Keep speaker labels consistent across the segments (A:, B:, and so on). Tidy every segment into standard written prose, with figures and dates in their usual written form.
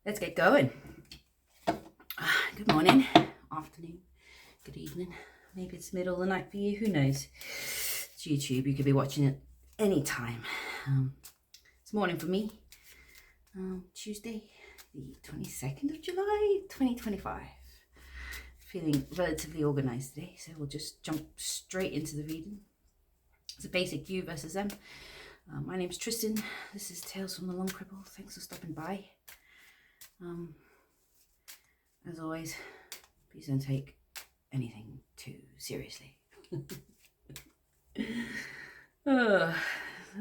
A: Let's get going. Good morning, afternoon, good evening. Maybe it's middle of the night for you, who knows? It's YouTube, you could be watching it anytime. It's morning for me. Tuesday, the 22nd of July, 2025. Feeling relatively organized today, so we'll just jump straight into the reading. It's a basic you versus them. My name's Tristan. This is Tales from the Long Cripple. Thanks for stopping by. As always, please don't take anything too seriously.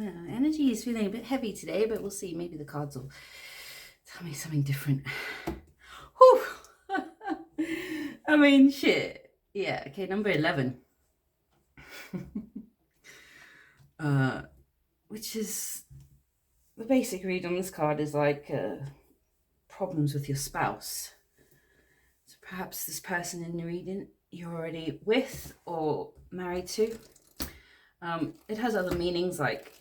A: Energy is feeling a bit heavy today, but we'll see. Maybe the cards will tell me something different. Whew. I mean, shit. Yeah, okay, number 11. Which is, the basic read on this card is like problems with your spouse. So perhaps this person in the reading you're already with or married to. It has other meanings like,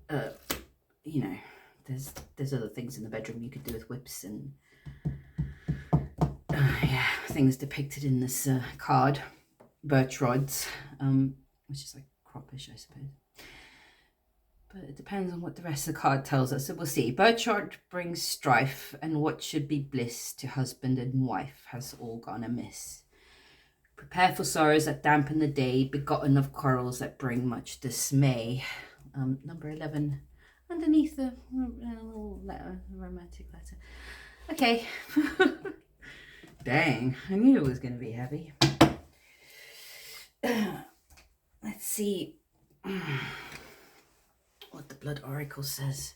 A: there's other things in the bedroom you could do with whips and things depicted in this card. Birch rods, which is like croppish, I suppose. But it depends on what the rest of the card tells us. So we'll see. Birch rod brings strife, and what should be bliss to husband and wife has all gone amiss. Prepare for sorrows that dampen the day, begotten of quarrels that bring much dismay. Number 11, underneath a little letter, a romantic letter. Okay. Dang, I knew it was going to be heavy. Let's see what the Blood Oracle says.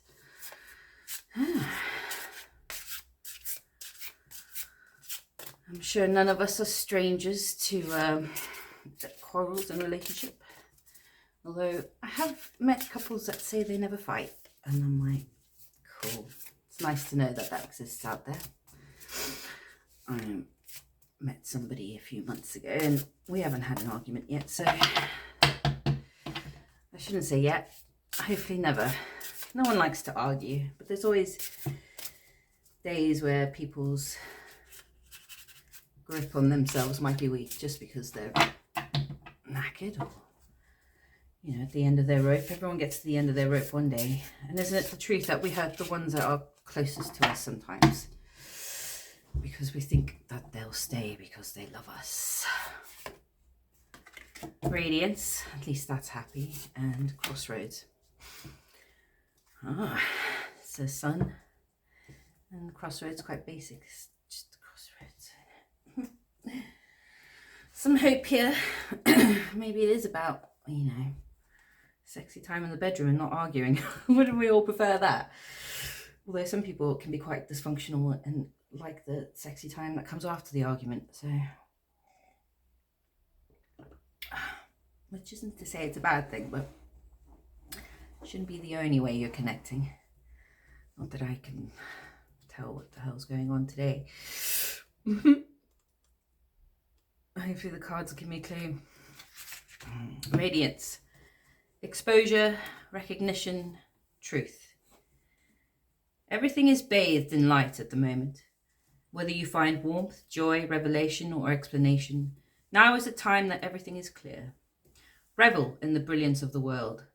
A: I'm sure none of us are strangers to quarrels in a relationship. Although I have met couples that say they never fight. And I'm like, cool. It's nice to know that that exists out there. I met somebody a few months ago and we haven't had an argument yet. So I shouldn't say yet. Hopefully never. No one likes to argue. But there's always days where people's grip on themselves might be weak just because they're knackered or, at the end of their rope. Everyone gets to the end of their rope one day. And isn't it the truth that we hurt the ones that are closest to us sometimes? Because we think that they'll stay because they love us. Radiance, at least that's happy. And crossroads. It's a sun. And crossroads, quite basic. It's just crossroads. Some hope here. Maybe it is about, sexy time in the bedroom and not arguing. Wouldn't we all prefer that? Although some people can be quite dysfunctional and like the sexy time that comes after the argument. So, which isn't to say it's a bad thing, but it shouldn't be the only way you're connecting. Not that I can tell what the hell's going on today. Hopefully the cards will give me a clue. Radiance. Exposure, recognition, truth. Everything is bathed in light at the moment. Whether you find warmth, joy, revelation, or explanation, now is the time that everything is clear. Revel in the brilliance of the world.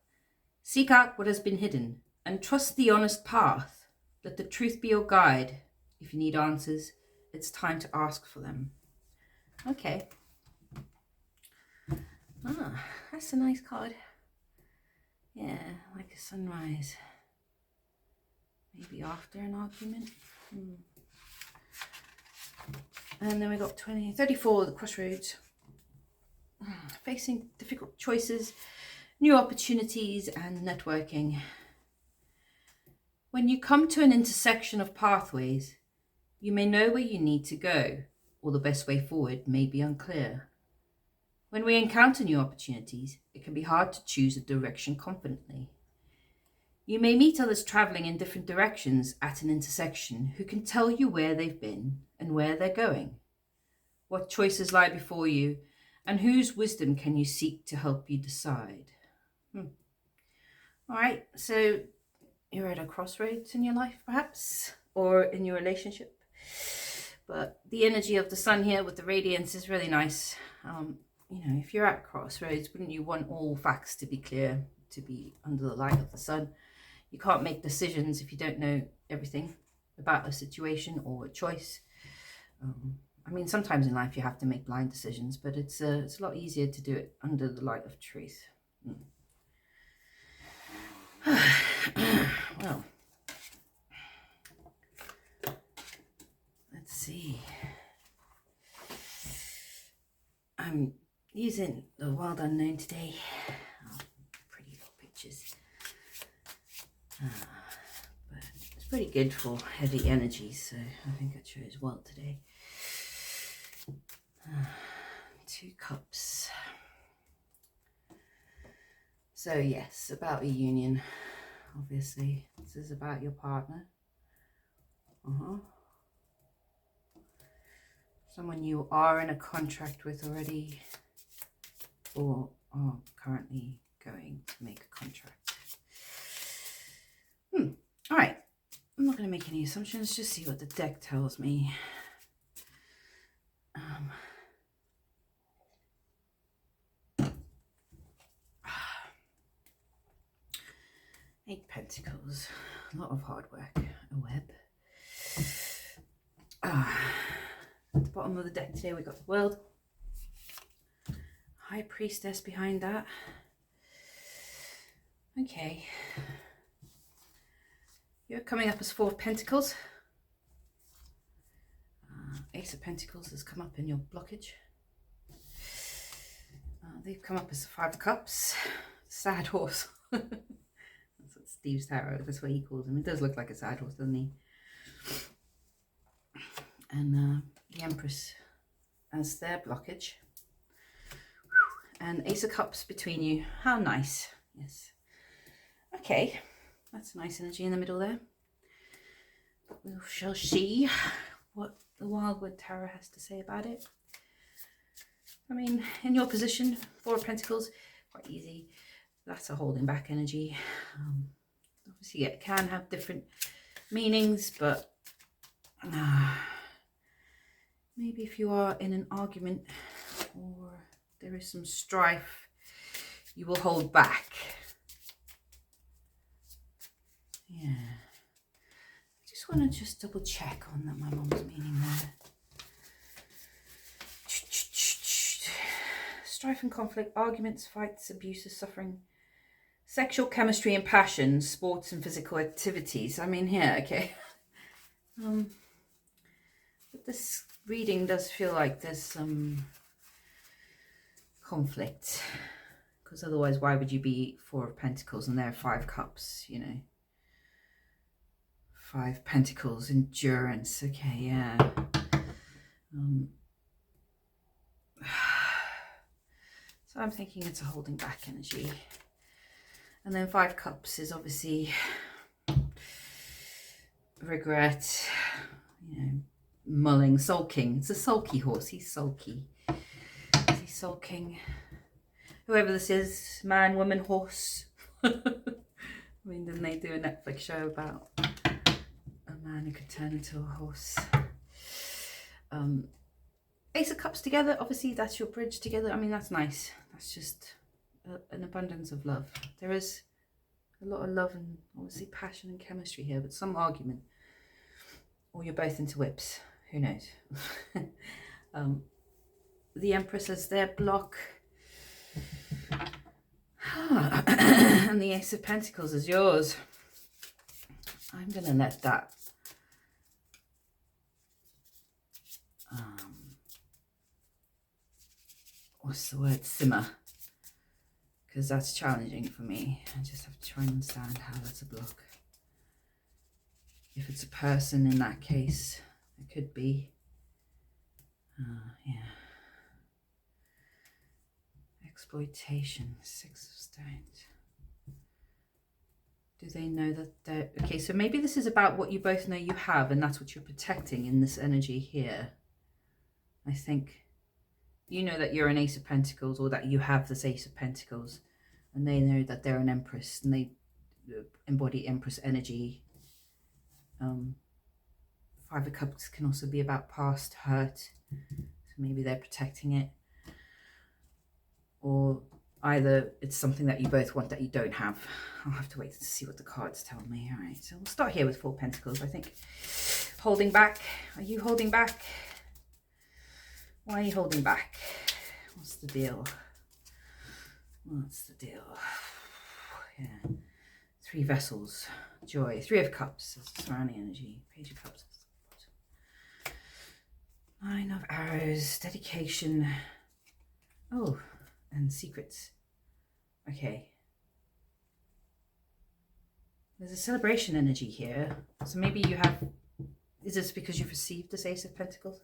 A: Seek out what has been hidden, and trust the honest path. Let the truth be your guide. If you need answers, it's time to ask for them. Okay. That's a nice card. Yeah, like a sunrise. Maybe after an argument. And then we got 34, the crossroads. Facing difficult choices, new opportunities, and networking. When you come to an intersection of pathways, you may know where you need to go, or the best way forward may be unclear. When we encounter new opportunities, it can be hard to choose a direction confidently. You may meet others traveling in different directions at an intersection who can tell you where they've been and where they're going, what choices lie before you, and whose wisdom can you seek to help you decide. All right, so you're at a crossroads in your life, perhaps, or in your relationship. But the energy of the sun here with the radiance is really nice. You know, if you're at crossroads, wouldn't you want all facts to be clear, to be under the light of the sun? You can't make decisions if you don't know everything about a situation or a choice. I mean, sometimes in life you have to make blind decisions, but it's a lot easier to do it under the light of truth. Well, let's see. I'm using the Wild Unknown today. Oh, pretty little pictures. But it's pretty good for heavy energies, so I think I chose well today. 2 cups. So yes, about a union. Obviously, this is about your partner. Someone you are in a contract with already, or are currently going to make a contract. All right, I'm not going to make any assumptions, just see what the deck tells me. 8 Pentacles, a lot of hard work, a web. At the bottom of the deck today we got the World, High Priestess behind that. Okay, you're coming up as 4 of Pentacles. Ace of Pentacles has come up in your blockage. They've come up as 5 of Cups, sad horse. That's what Steve's tarot, that's what he calls him. It does look like a sad horse, doesn't he? And the Empress as their blockage. And Ace of Cups between you. How nice. Yes. Okay, that's nice energy in the middle there. We shall see what the Wildwood Tarot has to say about it. I mean, in your position, 4 of Pentacles, quite easy. That's a holding back energy. Obviously, it can have different meanings, but maybe if you are in an argument or there is some strife, you will hold back. Yeah. I just want to double check on that, my mom's meaning there. Strife and conflict, arguments, fights, abuses, suffering, sexual chemistry and passion, sports and physical activities. I mean, here, okay. But this reading does feel like there's some conflict, because otherwise why would you be 4 of Pentacles and there are 5 Cups, you know? 5 Pentacles, endurance. Okay, yeah. So I'm thinking it's a holding back energy. And then 5 Cups is obviously regret, you know, mulling, sulking. It's a sulky horse. He's sulky. Is he sulking? Whoever this is, man, woman, horse. I mean, didn't they do a Netflix show about a man who could turn into a horse? Ace of Cups together, obviously that's your bridge together. I mean, that's nice. That's just an abundance of love. There is a lot of love and obviously passion and chemistry here, but some argument. Or you're both into whips. Who knows? The Empress has their block. And the Ace of Pentacles is yours. I'm going to let that what's the word, simmer, because that's challenging for me. I just have to try and understand how that's a block. If it's a person in that case, it could be yeah, exploitation. 6 of Stones. Do they know that they're okay? So maybe this is about what you both know you have, and that's what you're protecting in this energy here. I think you know that you're an Ace of Pentacles, or that you have this Ace of Pentacles, and they know that they're an Empress and they embody Empress energy. Five of Cups can also be about past hurt. So maybe they're protecting it. Or either it's something that you both want that you don't have. I'll have to wait to see what the cards tell me. All right, so we'll start here with Four Pentacles. I think holding back. Are you holding back? Why are you holding back? What's the deal? What's the deal? Yeah. Three Vessels. Joy. Three of Cups. That's the surrounding energy. Page of Cups. Nine of Arrows. Dedication. Oh, and Secrets. Okay. There's a celebration energy here. So maybe you have... Is this because you've received this Ace of Pentacles?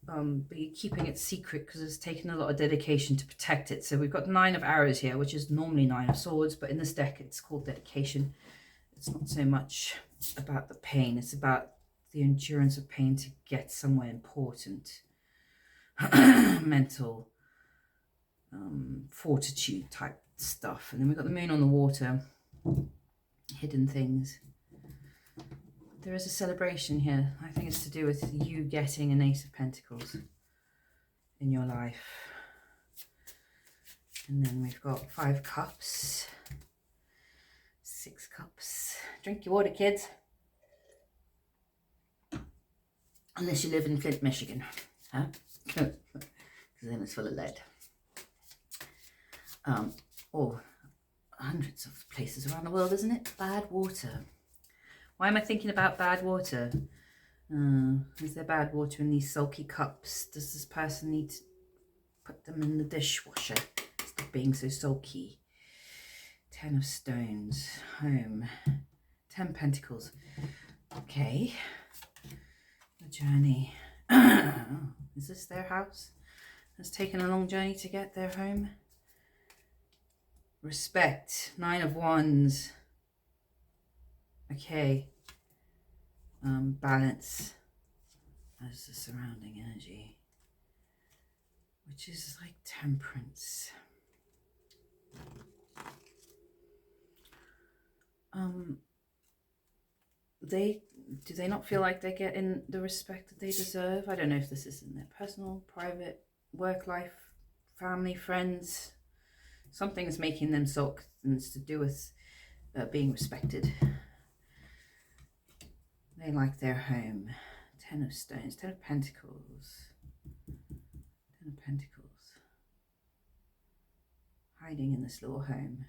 A: But you're keeping it secret because it's taken a lot of dedication to protect it. So we've got Nine of Arrows here, which is normally Nine of Swords, but in this deck it's called dedication. It's not so much about the pain, it's about the endurance of pain to get somewhere important. Mental fortitude type stuff. And then we've got the Moon on the water, hidden things. There is a celebration here. I think it's to do with you getting an Ace of Pentacles in your life. And then we've got Five Cups, Six Cups. Drink your water, kids. Unless you live in Flint, Michigan. Huh? Because then it's full of lead. Or hundreds of places around the world, isn't it? Bad water. Why am I thinking about bad water? Is there bad water in these sulky cups? Does this person need to put them in the dishwasher? Stop being so sulky. Ten of Stones. Home. 10 Pentacles. Okay. The journey. Is this their house? Has taken a long journey to get their home. Respect. 9 of Wands. Okay. Balance as the surrounding energy, which is like Temperance. Do they not feel like they're getting the respect that they deserve? I don't know if this is in their personal, private, work life, family, friends. Something is making them sulk, and it's to do with being respected. They like their home. 10 of Stones, 10 of Pentacles. 10 of Pentacles. Hiding in this little home.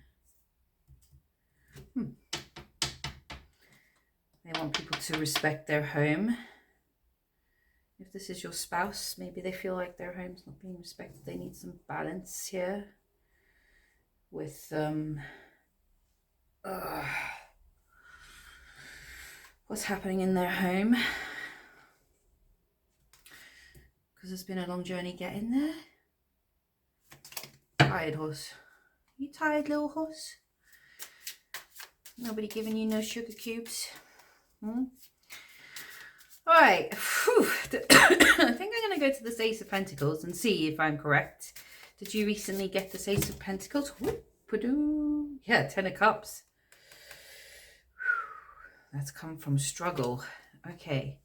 A: They want people to respect their home. If this is your spouse, maybe they feel like their home's not being respected. They need some balance here with what's happening in their home, because it's been a long journey getting there. Tired horse. You tired, little horse? Nobody giving you no sugar cubes? Alright. I think I'm going to go to this Ace of Pentacles and see if I'm correct. Did you recently get this Ace of Pentacles? Yeah, 10 of Cups. That's come from struggle. Okay.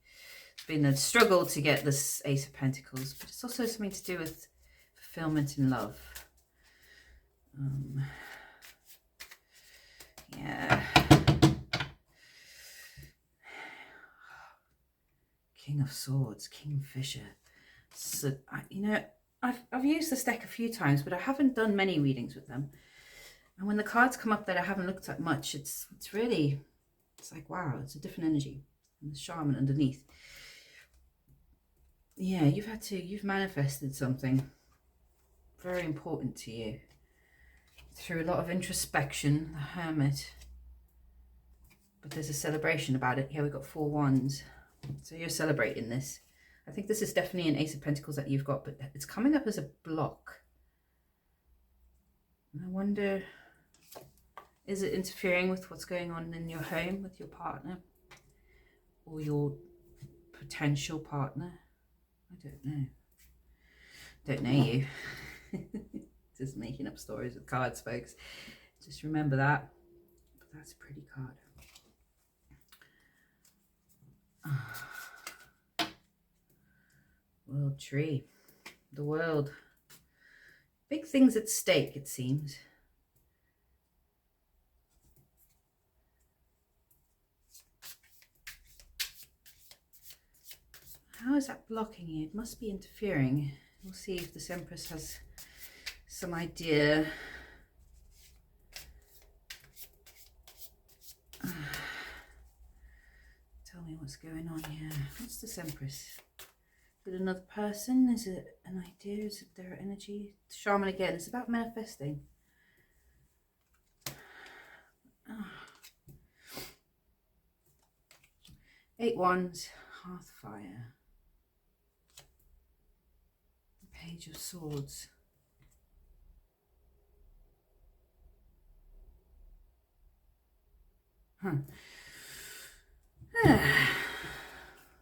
A: It's been a struggle to get this Ace of Pentacles, but it's also something to do with fulfillment in love. Yeah. King of Swords, Kingfisher. So, you know, I've used this deck a few times, but I haven't done many readings with them. And when the cards come up that I haven't looked at much, it's really, it's like, wow, it's a different energy. And the shaman underneath. Yeah, you've manifested something very important to you through a lot of introspection, the Hermit. But there's a celebration about it. Here we've got 4 wands. So you're celebrating this. I think this is definitely an Ace of Pentacles that you've got, but it's coming up as a block. And I wonder, is it interfering with what's going on in your home with your partner or your potential partner? I don't know. Don't know you. Just making up stories with cards, folks. Just remember that. But that's a pretty card. tree. The world. Big things at stake, it seems. How is that blocking you? It must be interfering. We'll see if this Empress has some idea. Tell me what's going on here. What's this Empress? Is it another person? Is it an idea? Is it their energy? The Shaman again. It's about manifesting. Eight Wands, Hearth Fire. Page of Swords.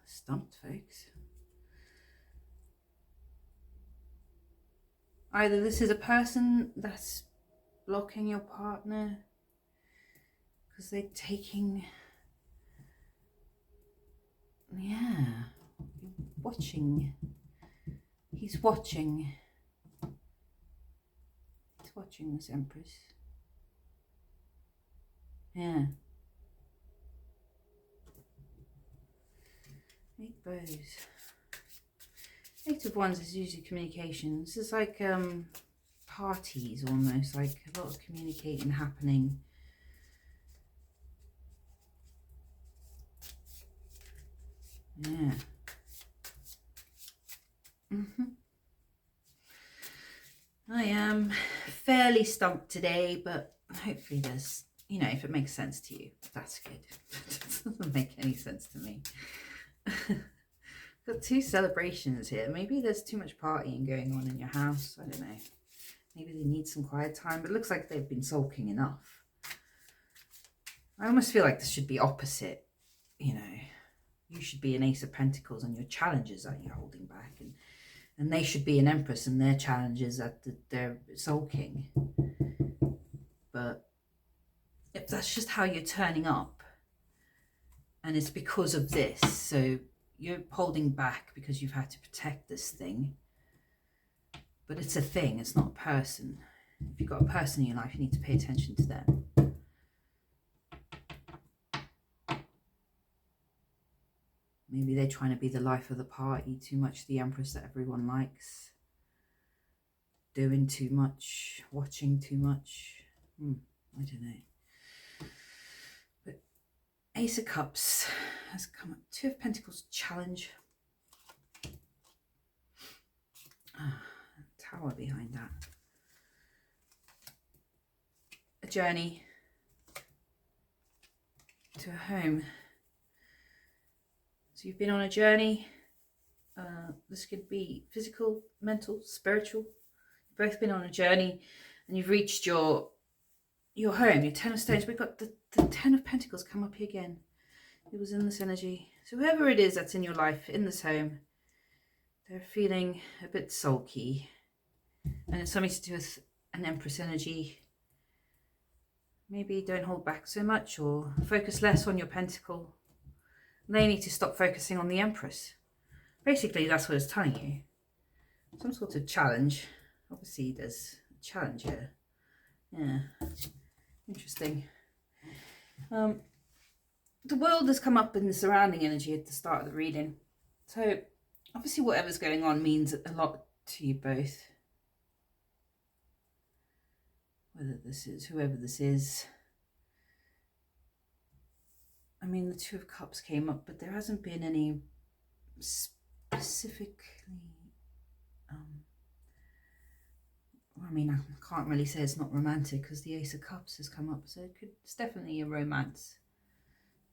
A: Stumped, folks. Either this is a person that's blocking your partner because they're taking, watching. He's watching. He's watching this Empress. Yeah. 8 bows. 8 of Wands is usually communication. This is like parties almost, like a lot of communicating happening. Yeah. I am fairly stumped today, but hopefully there's, you know, if it makes sense to you, that's good. It doesn't make any sense to me. Got 2 celebrations here. Maybe there's too much partying going on in your house. I don't know. Maybe they need some quiet time, but it looks like they've been sulking enough. I almost feel like this should be opposite. You know, you should be an Ace of Pentacles and your challenges are you holding back, and they should be an Empress and their challenges that they're sulking. But if that's just how you're turning up, and it's because of this, so you're holding back because you've had to protect this thing. But it's a thing, it's not a person. If you've got a person in your life, you need to pay attention to them. Maybe they're trying to be the life of the party, too much the Empress that everyone likes. Doing too much, watching too much. I don't know. But Ace of Cups has come up. 2 of Pentacles, challenge. Tower behind that. A journey to a home. So you've been on a journey. This could be physical, mental, spiritual. You've both been on a journey and you've reached your home, your 10 of Stones. We've got the 10 of Pentacles come up here again. It was in this energy. So whoever it is that's in your life, in this home, they're feeling a bit sulky. And it's something to do with an Empress energy. Maybe don't hold back so much or focus less on your Pentacle. They need to stop focusing on the Empress. Basically, that's what it's telling you. Some sort of challenge. Obviously, there's a challenge here. Yeah. Interesting. The world has come up in the surrounding energy at the start of the reading. So, obviously, whatever's going on means a lot to you both. Whether this is, whoever this is. I mean, the 2 of Cups came up, but there hasn't been any specifically... I mean, I can't really say it's not romantic because the Ace of Cups has come up, so it's definitely a romance.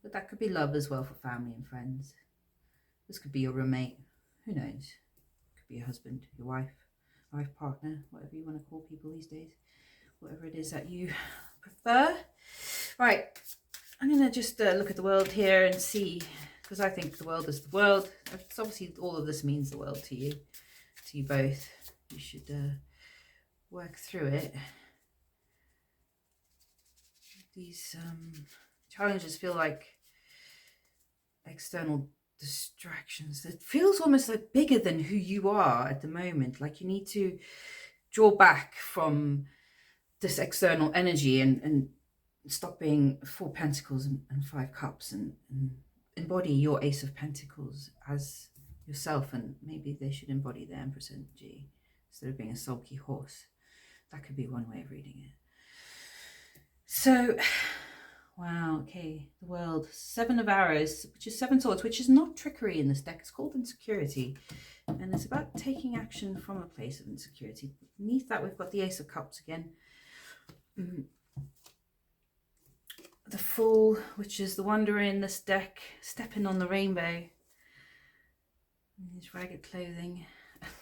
A: But that could be love as well for family and friends. This could be your roommate. Who knows? It could be your husband, your wife partner, whatever you want to call people these days. Whatever it is that you prefer. Right, I'm going to just look at the world here and see, because I think the world is the world. It's obviously, all of this means the world to you both. You should work through it. These challenges feel like external distractions. It feels almost like bigger than who you are at the moment. Like you need to draw back from this external energy and stop being 4 pentacles and 5 cups and embody your Ace of Pentacles as yourself. And maybe they should embody the Empress energy instead of being a sulky horse. That could be one way of reading it. So, wow, okay, the world. 7 of Arrows, which is 7 swords, which is not trickery in this deck. It's called insecurity. And it's about taking action from a place of insecurity. Beneath that, we've got the Ace of Cups again. The Fool, which is the wanderer in this deck, stepping on the rainbow. And his ragged clothing.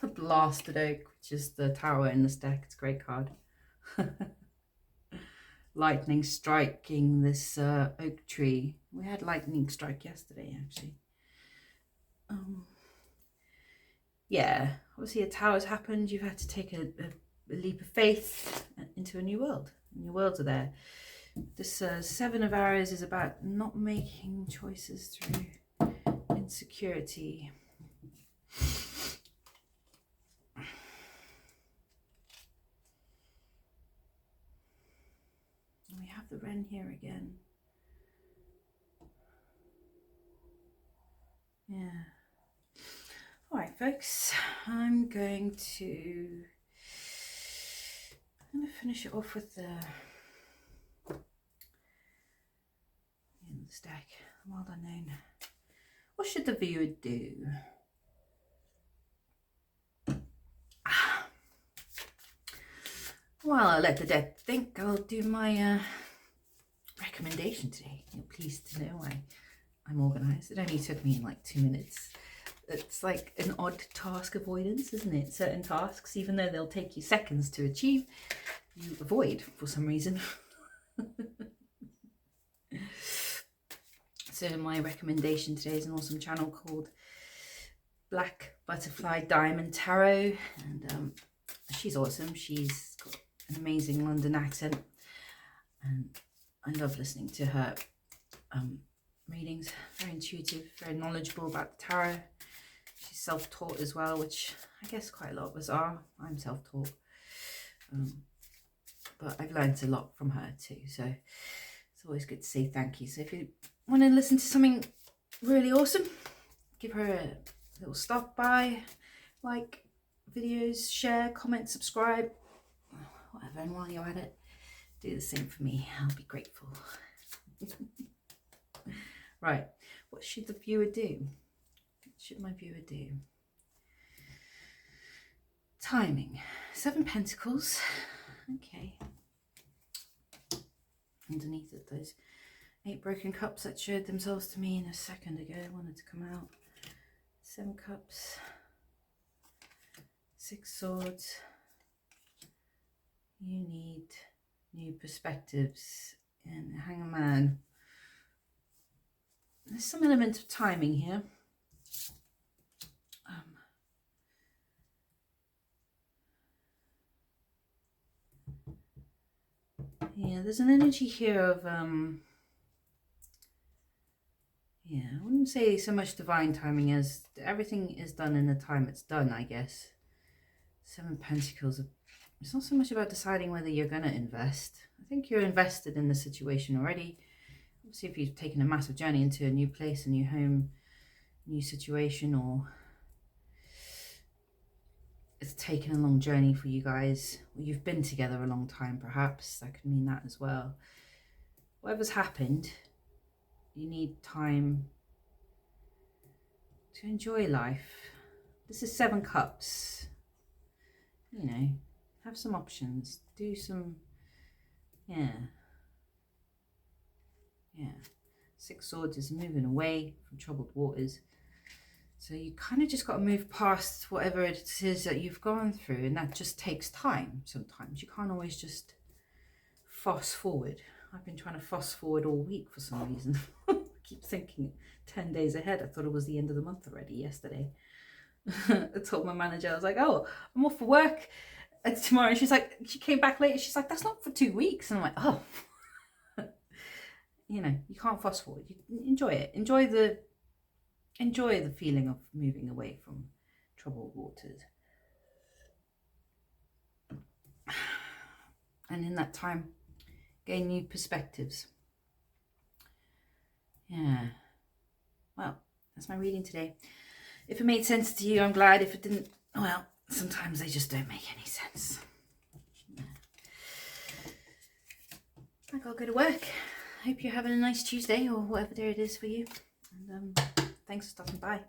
A: The Blasted Oak, which is the tower in this deck. It's a great card. Lightning striking this oak tree. We had lightning strike yesterday, actually. Yeah, obviously a tower's happened. You've had to take a leap of faith into a new world. New worlds are there. This 7 of Arrows is about not making choices through insecurity. And we have the Wren here again. Yeah. All right, folks, I'm going to finish it off with the stack. Well unknown. What should the viewer do? Well, I'll let the deck think. I'll do my recommendation today. You're pleased to know I'm organised. It only took me like 2 minutes. It's like an odd task avoidance, isn't it? Certain tasks, even though they'll take you seconds to achieve, you avoid for some reason. So my recommendation today is an awesome channel called Black Butterfly Diamond Tarot, and she's awesome. She's got an amazing London accent, and I love listening to her readings. Very intuitive, very knowledgeable about the tarot. She's self-taught as well, which I guess quite a lot of us are. I'm self-taught, but I've learned a lot from her too, so it's always good to say thank you. So if you want to listen to something really awesome, give her a little stop by, like videos, share, comment, subscribe, whatever. And while you're at it, do the same for me. I'll be grateful. Right, what should the viewer do? What should my viewer do? Timing. 7 Pentacles. Okay. Underneath it, those 8 broken cups that showed themselves to me in a second ago wanted to come out. 7 cups. 6 swords. You need new perspectives. And Hangman. There's some element of timing here. Yeah, there's an energy here of yeah, I wouldn't say so much divine timing as everything is done in the time it's done, I guess. 7 Pentacles. It's not so much about deciding whether you're going to invest. I think you're invested in the situation already. Obviously, if you've taken a massive journey into a new place, a new home, new situation, or it's taken a long journey for you guys, or you've been together a long time, perhaps. That could mean that as well. Whatever's happened, you need time to enjoy life. This is 7 cups. You know, have some options. Do some, yeah. 6 swords is moving away from troubled waters. So you kind of just got to move past whatever it is that you've gone through, and that just takes time sometimes. You can't always just fast forward. I've been trying to fast forward all week for some reason. I keep thinking 10 days ahead. I thought it was the end of the month already yesterday. I told my manager, I was like, oh, I'm off for work tomorrow. And she's like, she came back later. She's like, that's not for 2 weeks. And I'm like, oh. You know, you can't fast forward. You enjoy it. Enjoy enjoy the feeling of moving away from troubled waters. And in that time, gain new perspectives. Yeah. Well, that's my reading today. If it made sense to you, I'm glad. If it didn't, well, sometimes they just don't make any sense. I gotta go to work. Hope you're having a nice Tuesday or whatever day it is for you. And thanks for stopping by.